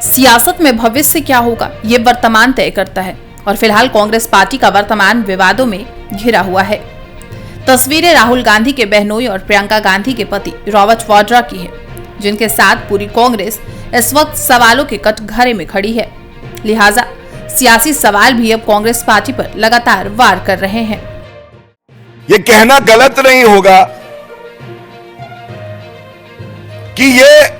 सियासत में भविष्य क्या होगा ये वर्तमान तय करता है और फिलहाल कांग्रेस पार्टी का वर्तमान विवादों में घिरा हुआ है। तस्वीरें राहुल गांधी के बहनोई और प्रियंका गांधी के पति रॉबर्ट वाड्रा की है, जिनके साथ पूरी कांग्रेस इस वक्त सवालों के कटघरे में खड़ी है। लिहाजा सियासी सवाल भी अब कांग्रेस पार्टी पर लगातार वार कर रहे हैं। ये कहना गलत नहीं होगा कि ये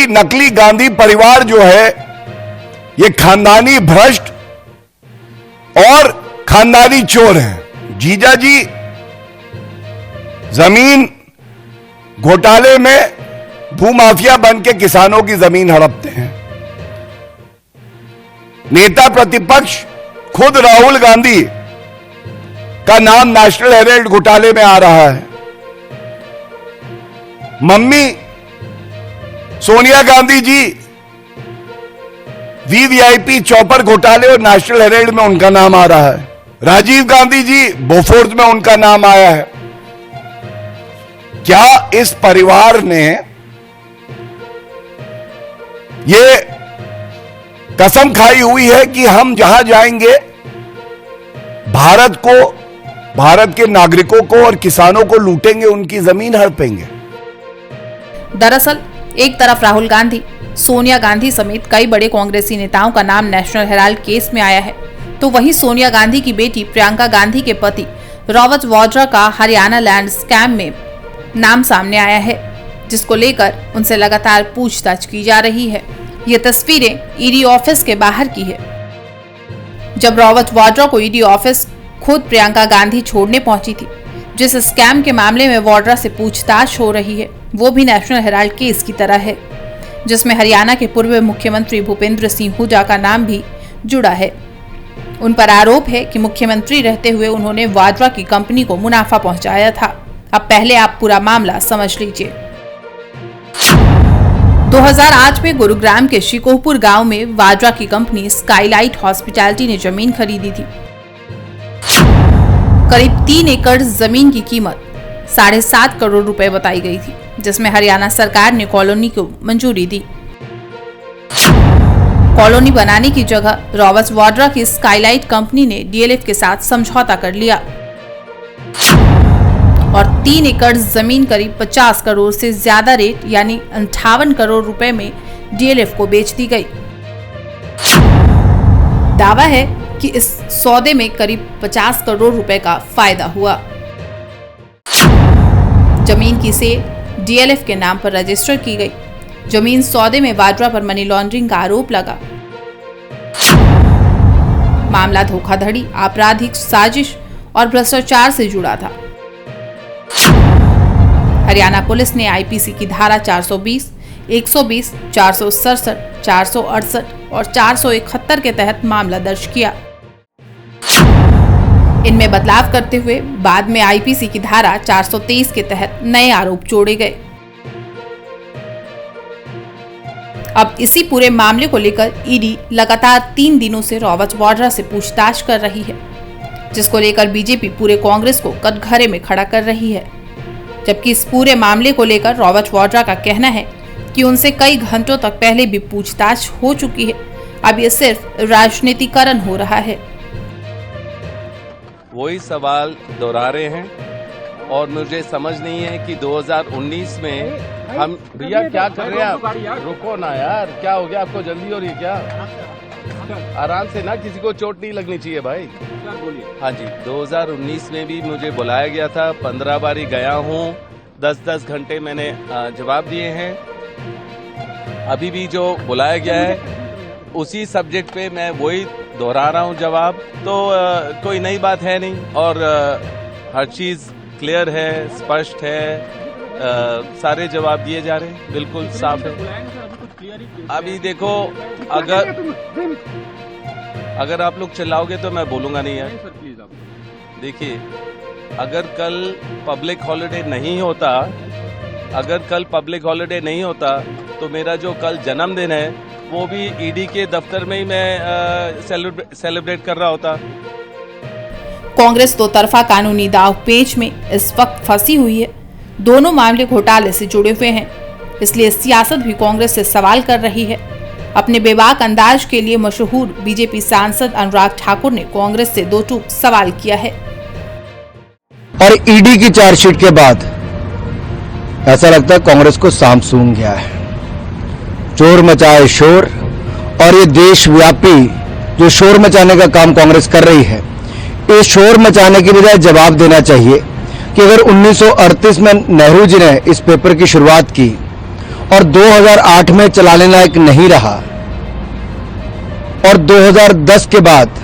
नकली गांधी परिवार जो है ये खानदानी भ्रष्ट और खानदानी चोर है। जीजा जी जमीन घोटाले में भूमाफिया बन के किसानों की जमीन हड़पते हैं। नेता प्रतिपक्ष खुद राहुल गांधी का नाम नेशनल हेराल्ड घोटाले में आ रहा है। Mummy Sonia Gandhi ji VVIP chopper घोटाले और नेशनल हेराल्ड में उनका नाम आ रहा है। राजीव गांधी जी बोफोर्स में उनका नाम आया है। क्या इस परिवार ने ये कसम खाई हुई है कि हम जहां जाएंगे भारत के नागरिकों को और किसानों को लूटेंगे, उनकी जमीन हड़पेंगे? दरअसल एक तरफ राहुल गांधी, सोनिया गांधी समेत कई बड़े कांग्रेसी नेताओं का नाम नेशनल हेराल्ड केस में आया है, तो वहीं सोनिया गांधी की बेटी प्रियंका गांधी के पति रॉबर्ट वाड्रा का हरियाणा लैंड स्कैम में नाम सामने आया है, जिसको लेकर उनसे लगातार पूछताछ की जा रही है। ये तस्वीरें ईडी ऑफिस के बाहर की है। जब रॉबर्ट वाड्रा को ईडी ऑफिस खुद प्रियंका गांधी छोड़ने पहुंची थी, जिस स्कैम के मामले में वाड्रा से पूछताछ हो रही है वो भी नेशनल हेराल्ड केस की तरह है, जिसमें हरियाणा के पूर्व मुख्यमंत्री भूपेंद्र सिंह हुड्डा का नाम भी जुड़ा है। उन पर आरोप है कि मुख्यमंत्री रहते हुए उन्होंने वाड्रा की कंपनी को मुनाफा पहुंचाया था। अब पहले आप पूरा मामला समझ लीजिए। 2008 में गुरुग्राम के शिकोहपुर गांव में वाड्रा की कंपनी स्काईलाइट हॉस्पिटैलिटी ने जमीन खरीदी थी। करीब 3 एकड़ जमीन की कीमत 7.5 करोड़ रुपए बताई गई थी, जिसमें हरियाणा सरकार ने कॉलोनी को मंजूरी दी। कॉलोनी बनाने की जगह रॉबर्ट वाड्रा की स्काईलाइट कंपनी ने डीएलएफ के साथ समझौता कर लिया और 3 एकड़ जमीन करीब 50 करोड़ से ज्यादा रेट यानी 58 करोड़ रुपए में डीएलएफ को बेच दी गई। दावा है कि इस सौदे में करीब 50 करोड़ रुपए का फायदा हुआ। जमीन की सेल डीएलएफ के नाम पर रजिस्टर की गई। जमीन सौदे में वाड्रा पर मनी लॉन्ड्रिंग का आरोप लगा। मामला धोखाधड़ी, आपराधिक साजिश और भ्रष्टाचार से जुड़ा था। हरियाणा पुलिस ने आईपीसी की धारा 420, 120, 467, 468 और 471 के तहत मामला दर्ज किया। इनमें बदलाव करते हुए बाद में आईपीसी की धारा 423 के तहत नए आरोप जोड़े गए। अब इसी पूरे मामले को लेकर ईडी लगातार 3 दिनों से रॉबर्ट वाड्रा से पूछताछ कर रही है, जिसको लेकर बीजेपी पूरे कांग्रेस को कटघरे में खड़ा कर रही है। जबकि इस पूरे मामले को लेकर रॉबर्ट वाड्रा का कहना है कि उनसे कई घंटों तक पहले भी पूछताछ हो चुकी है, अब ये सिर्फ राजनीतिकरण हो रहा है। वही सवाल दोहरा रहे हैं और मुझे समझ नहीं है कि 2019 में हम भैया क्या कर रहे हैं आप? रुको ना यार, क्या हो गया आपको? जल्दी हो रही है क्या? आराम से ना, किसी को चोट नहीं लगनी चाहिए भाई। हाँ जी, 2019 में भी मुझे बुलाया गया था, 15 बारी गया हूँ, 10-10 घंटे मैंने जवाब दिए हैं। अभी भी जो बुलाया गया है उसी सब्जेक्ट पे मैं वही दोहरा रहा हूँ जवाब, तो कोई नई बात है नहीं और हर चीज़ क्लियर है, स्पष्ट है, सारे जवाब दिए जा रहे हैं, बिल्कुल साफ है। अभी देखो, अगर आप लोग चिल्लाओगे तो मैं बोलूँगा नहीं यार। देखिए, अगर कल पब्लिक हॉलिडे नहीं होता तो मेरा जो कल जन्मदिन है वो भी ईडी के दफ्तर में ही मैं सेलिब्रेट कर रहा होता। कांग्रेस दो तरफा कानूनी दाव पेच में इस वक्त फंसी हुई है। दोनों मामले घोटाले से जुड़े हुए हैं। इसलिए सियासत भी कांग्रेस से सवाल कर रही है। अपने बेबाक अंदाज के लिए मशहूर बीजेपी सांसद अनुराग ठाकुर ने कांग्रेस से दो टूक सवाल किया है। और ईडी की चार्जशीट के बाद ऐसा लगता है कांग्रेस को सांप सूंघ गया है। चोर मचाए शोर, और ये देशव्यापी जो शोर मचाने का काम कांग्रेस कर रही है, इस शोर मचाने की बजाय जवाब देना चाहिए कि अगर 1938 में नेहरू जी ने इस पेपर की शुरुआत की और 2008 में चलाने लायक नहीं रहा, और 2010 के बाद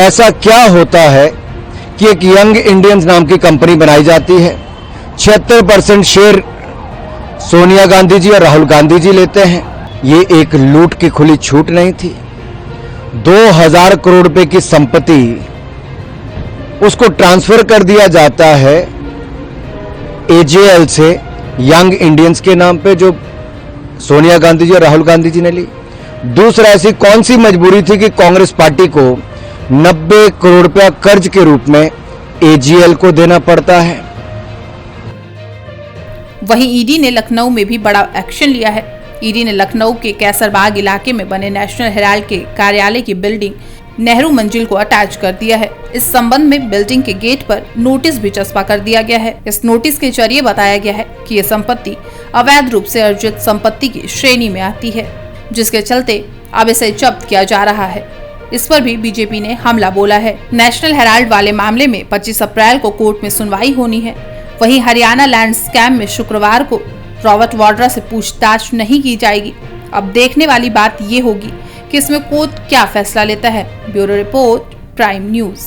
ऐसा क्या होता है कि एक यंग इंडियंस नाम की कंपनी बनाई जाती है, 76% शेयर सोनिया गांधी जी और राहुल गांधी जी लेते हैं। ये एक लूट की खुली छूट नहीं थी। 2000 करोड़ रुपए की संपत्ति उसको ट्रांसफर कर दिया जाता है एजेएल से यंग इंडियंस के नाम पे, जो सोनिया गांधी जी और राहुल गांधी जी ने ली। दूसरा, ऐसी कौन सी मजबूरी थी कि कांग्रेस पार्टी को 90 करोड़ रुपया कर्ज के रूप में एजीएल को देना पड़ता है। वहीं ईडी ने लखनऊ में भी बड़ा एक्शन लिया है। ईडी ने लखनऊ के कैसरबाग इलाके में बने नेशनल हेराल्ड के कार्यालय की बिल्डिंग नेहरू मंजिल को अटैच कर दिया है। इस संबंध में बिल्डिंग के गेट पर नोटिस भी चस्पा कर दिया गया है। इस नोटिस के जरिए बताया गया है कि ये संपत्ति अवैध रूप से अर्जित संपत्ति की श्रेणी में आती है, जिसके चलते अब इसे जब्त किया जा रहा है। इस पर भी बीजेपी ने हमला बोला है। नेशनल हेराल्ड वाले मामले में 25 अप्रैल को कोर्ट में सुनवाई होनी है। वहीं हरियाणा लैंड स्कैम में शुक्रवार को रॉबर्ट वाड्रा से पूछताछ नहीं की जाएगी। अब देखने वाली बात ये होगी कि इसमें कोर्ट क्या फैसला लेता है। Bureau report, prime news.